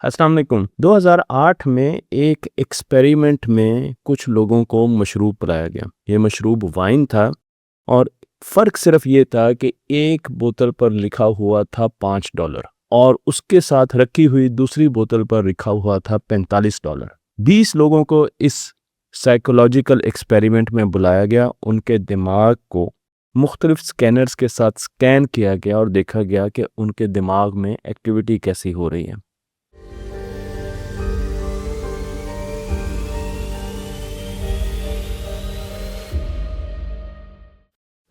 अस्सलाम वालेकुम। 2008 में एक एक्सपेरिमेंट में कुछ लोगों को मशरूब पिलाया गया। ये मशरूब वाइन था और फ़र्क सिर्फ ये था कि एक बोतल पर लिखा हुआ था $5 और उसके साथ रखी हुई दूसरी बोतल पर लिखा हुआ था $45। 20 लोगों को इस साइकोलॉजिकल एक्सपेरिमेंट में बुलाया गया। उनके दिमाग को मुख्तलिफ स्कैनर्स के साथ स्कैन किया गया और देखा गया कि उनके दिमाग में एक्टिविटी कैसी हो रही है।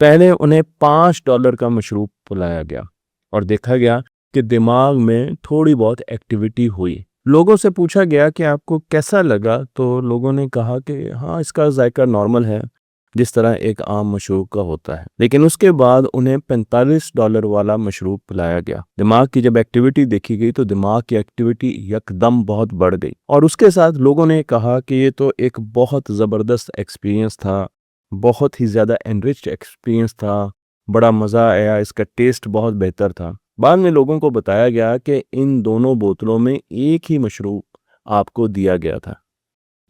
पहले उन्हें $5 का मशरूब पिलाया गया और देखा गया कि दिमाग में थोड़ी बहुत एक्टिविटी हुई। लोगों से पूछा गया कि आपको कैसा लगा, तो लोगों ने कहा कि हाँ, इसका जायका नॉर्मल है, जिस तरह एक आम मशरूब का होता है। लेकिन उसके बाद उन्हें $45 वाला मशरूब पिलाया गया। दिमाग की जब एक्टिविटी देखी गई तो दिमाग की एक्टिविटी यकदम बहुत बढ़ गई और उसके साथ लोगों ने कहा कि ये तो एक बहुत ज़बरदस्त एक्सपीरियंस था, बहुत ही ज़्यादा एनरिच्ड एक्सपीरियंस था, बड़ा मज़ा आया, इसका टेस्ट बहुत बेहतर था। बाद में लोगों को बताया गया कि इन दोनों बोतलों में एक ही मशरूब आपको दिया गया था।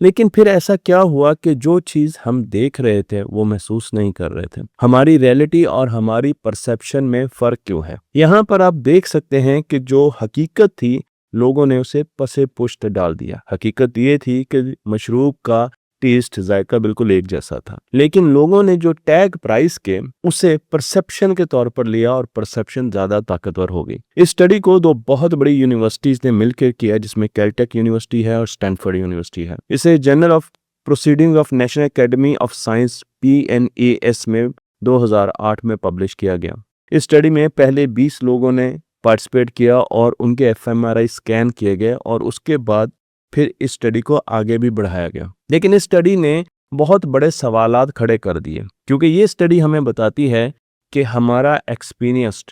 लेकिन फिर ऐसा क्या हुआ कि जो चीज़ हम देख रहे थे वो महसूस नहीं कर रहे थे। हमारी रियलिटी और हमारी परसेप्शन में फ़र्क क्यों है? यहाँ पर आप देख सकते हैं कि जो हकीकत थी, लोगों ने उसे पसे पुश्त डाल दिया। हकीकत ये थी कि मशरूब का टेस्ट, जायका बिल्कुल एक जैसा था, लेकिन लोगों ने जो टैग प्राइस के उसे परसेप्शन के तौर पर लिया और परसेप्शन ज्यादा ताकतवर हो गई। इस स्टडी को दो बहुत बड़ी यूनिवर्सिटीज ने मिलकर किया, जिसमें कैलटेक यूनिवर्सिटी है और स्टैनफोर्ड यूनिवर्सिटी है। इसे journal of proceeding of national academy of science PNAS में 2008 में पब्लिश किया गया। इस स्टडी में पहले 20 लोगों ने पार्टिसिपेट किया और उनके fMRI स्कैन किए गए और उसके बाद फिर इस स्टडी को आगे भी बढ़ाया गया। लेकिन इस स्टडी ने बहुत बड़े सवालात खड़े कर दिए, क्योंकि ये स्टडी हमें बताती है कि हमारा एक्सपीरियंस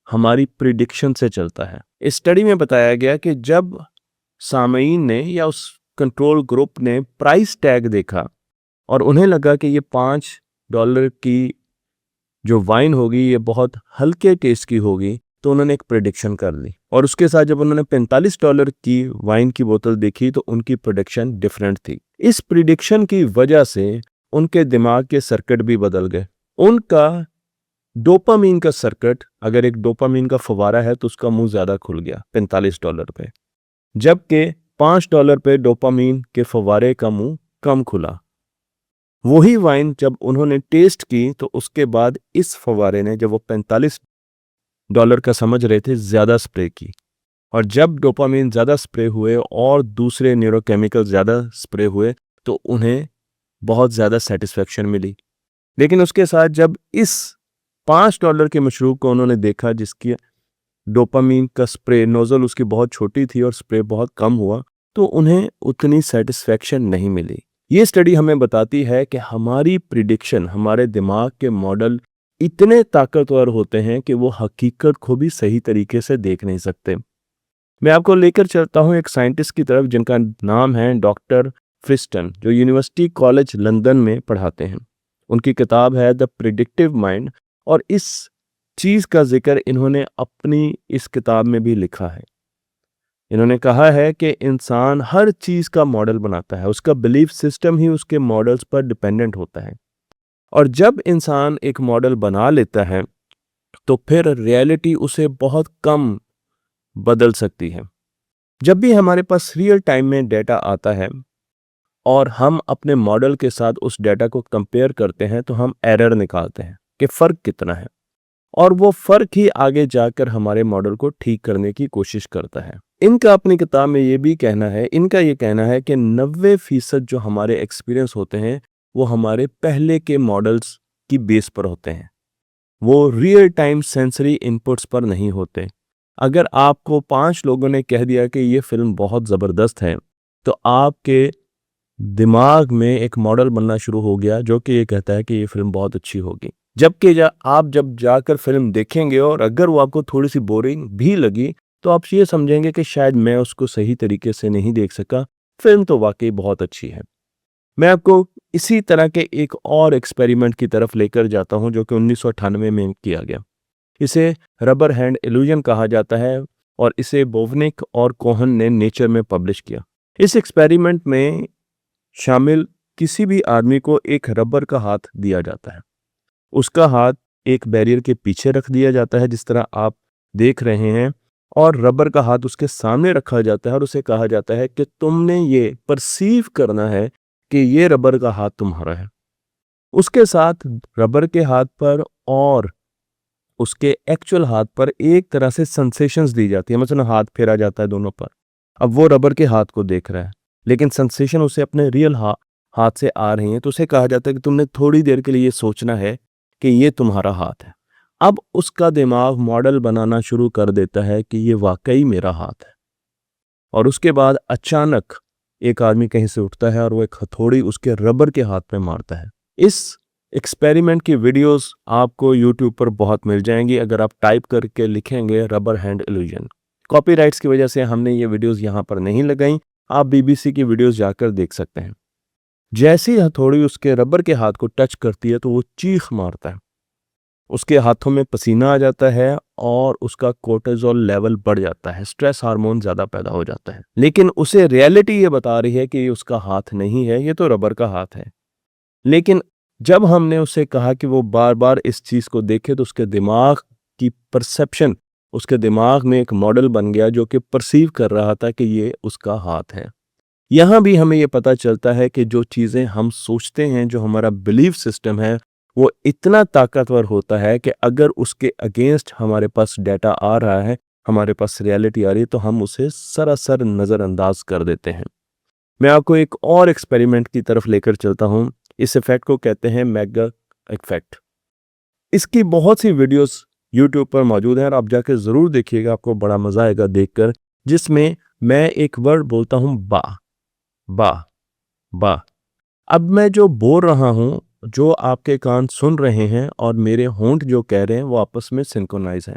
हमारी प्रिडिक्शन से चलता है। इस स्टडी में बताया गया कि जब सामईन ने या उस कंट्रोल ग्रुप ने प्राइस टैग देखा और उन्हें लगा कि ये $5 की जो वाइन होगी ये बहुत हल्के टेस्ट की होगी, तो उन्होंने एक प्रेडिक्शन कर ली और उसके साथ जब उन्होंने $45 की वाइन की बोतल देखी तो उनकी प्रेडिक्शन डिफरेंट थी। इस प्रेडिक्शन की वजह से उनके दिमाग के सर्किट भी बदल गए। उनका डोपामीन का सर्किट, अगर एक डोपामीन का फव्वारा है तो उसका मुंह ज्यादा खुल गया $45 पे, जबकि $5 पे डोपामीन के फव्वारे का मुंह कम खुला। वही वाइन जब उन्होंने टेस्ट की तो उसके बाद इस फव्वारे ने, जब वो $45 का समझ रहे थे, ज्यादा स्प्रे की और जब डोपामीन ज्यादा स्प्रे हुए और दूसरे न्यूरोकेमिकल ज्यादा स्प्रे हुए तो उन्हें बहुत ज्यादा सेटिस्फेक्शन मिली। लेकिन उसके साथ जब इस $5 के मशरूब को उन्होंने देखा जिसकी डोपामीन का स्प्रे नोजल उसकी बहुत छोटी थी और स्प्रे बहुत कम हुआ, तो उन्हें उतनी सेटिस्फेक्शन नहीं मिली। ये स्टडी हमें बताती है कि हमारी प्रिडिक्शन, हमारे दिमाग के मॉडल इतने ताकतवर होते हैं कि वो हकीकत को भी सही तरीके से देख नहीं सकते। मैं आपको लेकर चलता हूँ एक साइंटिस्ट की तरफ जिनका नाम है डॉक्टर फ्रिस्टन, जो यूनिवर्सिटी कॉलेज लंदन में पढ़ाते हैं। उनकी किताब है द प्रिडिक्टिव माइंड और इस चीज का जिक्र इन्होंने अपनी इस किताब में भी लिखा है। इन्होंने कहा है कि इंसान हर चीज का मॉडल बनाता है, उसका बिलीफ सिस्टम ही उसके मॉडल्स पर डिपेंडेंट होता है और जब इंसान एक मॉडल बना लेता है तो फिर रियलिटी उसे बहुत कम बदल सकती है। जब भी हमारे पास रियल टाइम में डेटा आता है और हम अपने मॉडल के साथ उस डेटा को कंपेयर करते हैं तो हम एरर निकालते हैं कि फ़र्क कितना है और वो फ़र्क ही आगे जाकर हमारे मॉडल को ठीक करने की कोशिश करता है। इनका अपनी किताब में ये भी कहना है, इनका ये कहना है कि 90% जो हमारे एक्सपीरियंस होते हैं वो हमारे पहले के मॉडल्स की बेस पर होते हैं, वो रियल टाइम सेंसरी इनपुट्स पर नहीं होते। अगर आपको 5 लोगों ने कह दिया कि ये फिल्म बहुत ज़बरदस्त है, तो आपके दिमाग में एक मॉडल बनना शुरू हो गया जो कि ये कहता है कि ये फिल्म बहुत अच्छी होगी। जबकि आप जब जाकर फिल्म देखेंगे और अगर वो आपको थोड़ी सी बोरिंग भी लगी तो आप ये समझेंगे कि शायद मैं उसको सही तरीके से नहीं देख सका, फिल्म तो वाकई बहुत अच्छी है। मैं आपको इसी तरह के एक और एक्सपेरिमेंट की तरफ लेकर जाता हूं जो कि 1998 में किया गया। इसे रबर हैंड इल्यूजन कहा जाता है और इसे बोवनिक और कोहन ने नेचर में पब्लिश किया। इस एक्सपेरिमेंट में शामिल किसी भी आदमी को एक रबर का हाथ दिया जाता है। उसका हाथ एक बैरियर के पीछे रख दिया जाता है जिस तरह आप देख रहे हैं, और रबर का हाथ उसके सामने रखा जाता है और उसे कहा जाता है कि तुमने ये परसीव करना है कि ये रबर का हाथ तुम्हारा है। उसके साथ रबर के हाथ पर और उसके एक्चुअल हाथ पर एक तरह से सेंसेशंस दी जाती है। मतलब हाथ फेरा जाता है दोनों पर। अब वो रबर के हाथ को देख रहा है, लेकिन सेंसेशन उसे अपने रियल हाथ से आ रही हैं, तो उसे कहा जाता है कि तुमने थोड़ी देर के लिए ये सोचना है कि ये तुम्हारा हाथ है। अब उसका दिमाग मॉडल बनाना शुरू कर देता है कि ये वाकई मेरा हाथ है। और उसके बाद अचानक एक आदमी कहीं से उठता है और वो एक हथौड़ी उसके रबर के हाथ में मारता है। इस एक्सपेरिमेंट की वीडियोस आपको यूट्यूब पर बहुत मिल जाएंगी अगर आप टाइप करके लिखेंगे रबर हैंड इल्यूजन। कॉपीराइट्स की वजह से हमने ये वीडियोस यहाँ पर नहीं लगाई, आप बीबीसी की वीडियोस जाकर देख सकते हैं। जैसी हथौड़ी उसके रबर के हाथ को टच करती है तो वो चीख मारता है, उसके हाथों में पसीना आ जाता है और उसका कोर्टिसोल लेवल बढ़ जाता है, स्ट्रेस हार्मोन ज्यादा पैदा हो जाता है। लेकिन उसे रियलिटी ये बता रही है कि ये उसका हाथ नहीं है, ये तो रबर का हाथ है। लेकिन जब हमने उसे कहा कि वो बार बार इस चीज को देखे तो उसके दिमाग की परसेप्शन, उसके दिमाग में एक मॉडल बन गया जो कि परसीव कर रहा था कि ये उसका हाथ है। यहां भी हमें ये पता चलता है कि जो चीजें हम सोचते हैं, जो हमारा बिलीफ सिस्टम है, वो इतना ताकतवर होता है कि अगर उसके अगेंस्ट हमारे पास डाटा आ रहा है, हमारे पास रियलिटी आ रही है, तो हम उसे सरासर नजरअंदाज कर देते हैं। मैं आपको एक और एक्सपेरिमेंट की तरफ लेकर चलता हूं। इस इफेक्ट को कहते हैं मैगा इफेक्ट। इसकी बहुत सी वीडियोस यूट्यूब पर मौजूद हैं और आप जाकर जरूर देखिएगा, आपको बड़ा मजा आएगा देखकर। जिसमें मैं एक वर्ड बोलता हूं बा बा बा। अब मैं जो बोल रहा हूं, जो आपके कान सुन रहे हैं और मेरे होंठ जो कह रहे हैं, वो आपस में सिंक्रोनाइज है।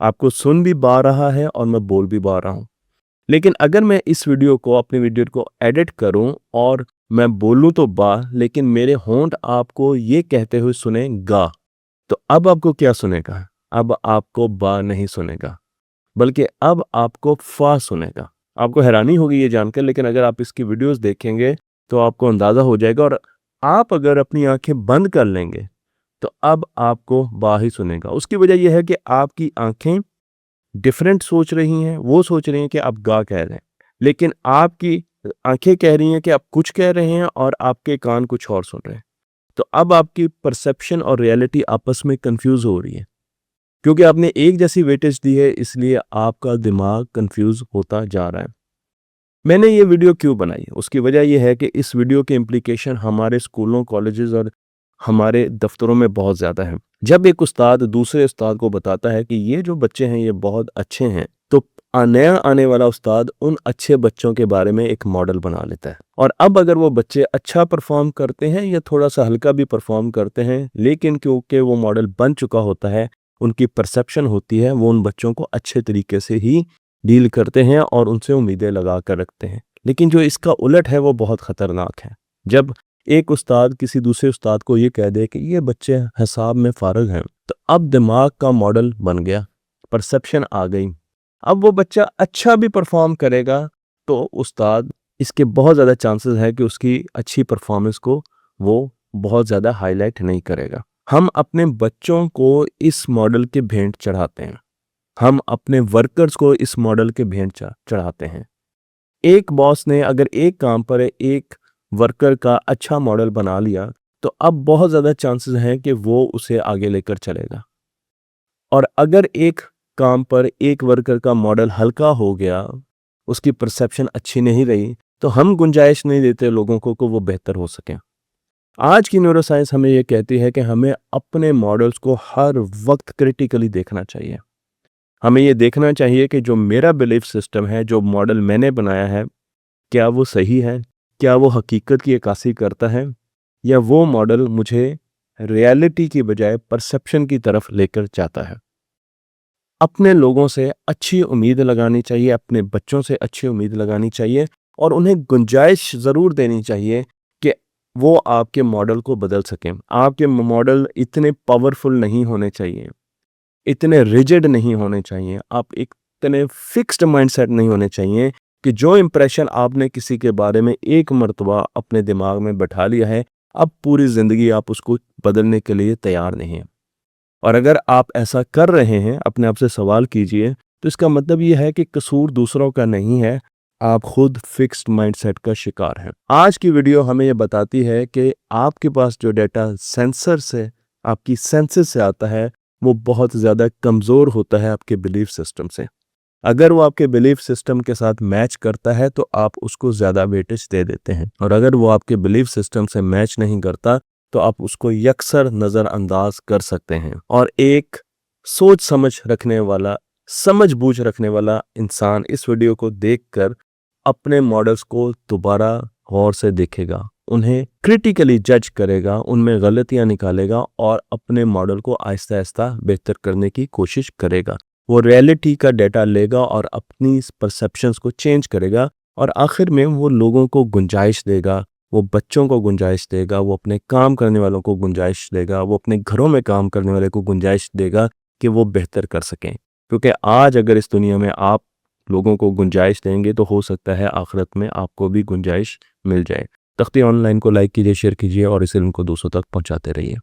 आपको सुन भी बा रहा है और मैं बोल भी बा रहा हूं। लेकिन अगर मैं इस वीडियो को, अपनी वीडियो को एडिट करूं और मैं बोलूं तो बा, लेकिन मेरे होंठ आपको ये कहते हुए सुने गा, तो अब आपको क्या सुनेगा? अब आपको बा नहीं सुनेगा, बल्कि अब आपको फा सुनेगा। आपको हैरानी होगी ये जानकर, लेकिन अगर आप इसकी वीडियोस देखेंगे तो आपको अंदाजा हो जाएगा। और आप अगर अपनी आंखें बंद कर लेंगे तो अब आपको बा ही सुनेगा। उसकी वजह यह है कि आपकी आंखें डिफरेंट सोच रही हैं, वो सोच रही हैं कि आप गा कह रहे हैं, लेकिन आपकी आंखें कह रही हैं कि आप कुछ कह रहे हैं और आपके कान कुछ और सुन रहे हैं। तो अब आपकी परसेप्शन और रियलिटी आपस में कंफ्यूज हो रही है, क्योंकि आपने एक जैसी वेटेज दी है, इसलिए आपका दिमाग कंफ्यूज होता जा रहा है। मैंने ये वीडियो क्यों बनाई? उसकी वजह यह है कि इस वीडियो के इम्प्लीकेशन हमारे स्कूलों, कॉलेजेस और हमारे दफ्तरों में बहुत ज़्यादा है। जब एक उस्ताद दूसरे उस्ताद को बताता है कि ये जो बच्चे हैं ये बहुत अच्छे हैं, तो नया आने वाला उस्ताद उन अच्छे बच्चों के बारे में एक मॉडल बना लेता है। और अब अगर वो बच्चे अच्छा परफॉर्म करते हैं या थोड़ा सा हल्का भी परफॉर्म करते हैं, लेकिन क्योंकि वो मॉडल बन चुका होता है, उनकी परसेप्शन होती है, वो उन बच्चों को अच्छे तरीके से ही डील करते हैं और उनसे उम्मीदें लगा कर रखते हैं। लेकिन जो इसका उलट है वो बहुत खतरनाक है। जब एक उस्ताद किसी दूसरे उस्ताद को ये कह दे कि ये बच्चे हिसाब में फारग हैं, तो अब दिमाग का मॉडल बन गया, परसेप्शन आ गई। अब वो बच्चा अच्छा भी परफॉर्म करेगा तो उस्ताद, इसके बहुत ज़्यादा चांसेस है कि उसकी अच्छी परफॉर्मेंस को वो बहुत ज़्यादा हाईलाइट नहीं करेगा। हम अपने बच्चों को इस मॉडल के भेंट चढ़ाते हैं, हम अपने वर्कर्स को इस मॉडल के भेंट चढ़ाते हैं। एक बॉस ने अगर एक काम पर एक वर्कर का अच्छा मॉडल बना लिया, तो अब बहुत ज़्यादा चांसेस हैं कि वो उसे आगे लेकर चलेगा। और अगर एक काम पर एक वर्कर का मॉडल हल्का हो गया, उसकी परसेप्शन अच्छी नहीं रही, तो हम गुंजाइश नहीं देते लोगों को कि वो बेहतर हो सकें। आज की न्यूरोसाइंस हमें ये कहती है कि हमें अपने मॉडल्स को हर वक्त क्रिटिकली देखना चाहिए। हमें ये देखना चाहिए कि जो मेरा बिलीफ सिस्टम है, जो मॉडल मैंने बनाया है, क्या वो सही है? क्या वो हकीकत की अक्कासी करता है? या वो मॉडल मुझे रियलिटी की बजाय परसेप्शन की तरफ लेकर जाता है? अपने लोगों से अच्छी उम्मीद लगानी चाहिए, अपने बच्चों से अच्छी उम्मीद लगानी चाहिए और उन्हें गुंजाइश ज़रूर देनी चाहिए कि वो आपके मॉडल को बदल सकें। आपके मॉडल इतने पावरफुल नहीं होने चाहिए, इतने रिजिड नहीं होने चाहिए। आप एक इतने फिक्स्ड माइंडसेट नहीं होने चाहिए कि जो इंप्रेशन आपने किसी के बारे में एक मर्तबा अपने दिमाग में बैठा लिया है, अब पूरी ज़िंदगी आप उसको बदलने के लिए तैयार नहीं हैं। और अगर आप ऐसा कर रहे हैं, अपने आप से सवाल कीजिए, तो इसका मतलब ये है कि कसूर दूसरों का नहीं है, आप खुद फिक्स्ड माइंडसेट का शिकार हैं। आज की वीडियो हमें ये बताती है कि आपके पास जो डेटा सेंसर से, आपकी सेंसेस से आता है, वो बहुत ज़्यादा कमज़ोर होता है आपके बिलीफ सिस्टम से। अगर वो आपके बिलीफ सिस्टम के साथ मैच करता है तो आप उसको ज़्यादा वेटेज दे देते हैं, और अगर वो आपके बिलीफ सिस्टम से मैच नहीं करता तो आप उसको यकसर नज़रअंदाज कर सकते हैं। और एक सोच समझ रखने वाला, समझ बूझ रखने वाला इंसान इस वीडियो को देखकर अपने मॉडल्स को दोबारा गौर से देखेगा, उन्हें क्रिटिकली जज करेगा, उनमें गलतियां निकालेगा और अपने मॉडल को आहिस्ता आहिस्ता बेहतर करने की कोशिश करेगा। वो रियलिटी का डेटा लेगा और अपनी परसेप्शंस को चेंज करेगा, और आखिर में वो लोगों को गुंजाइश देगा, वो बच्चों को गुंजाइश देगा, वो अपने काम करने वालों को गुंजाइश देगा, वो अपने घरों में काम करने वाले को गुंजाइश देगा कि वो बेहतर कर सकें। क्योंकि आज अगर इस दुनिया में आप लोगों को गुंजाइश देंगे तो हो सकता है आखिरत में आपको भी गुंजाइश मिल जाए। तख्ती ऑनलाइन को लाइक कीजिए, शेयर कीजिए और इसे उनको दूसरों तक पहुंचाते रहिए।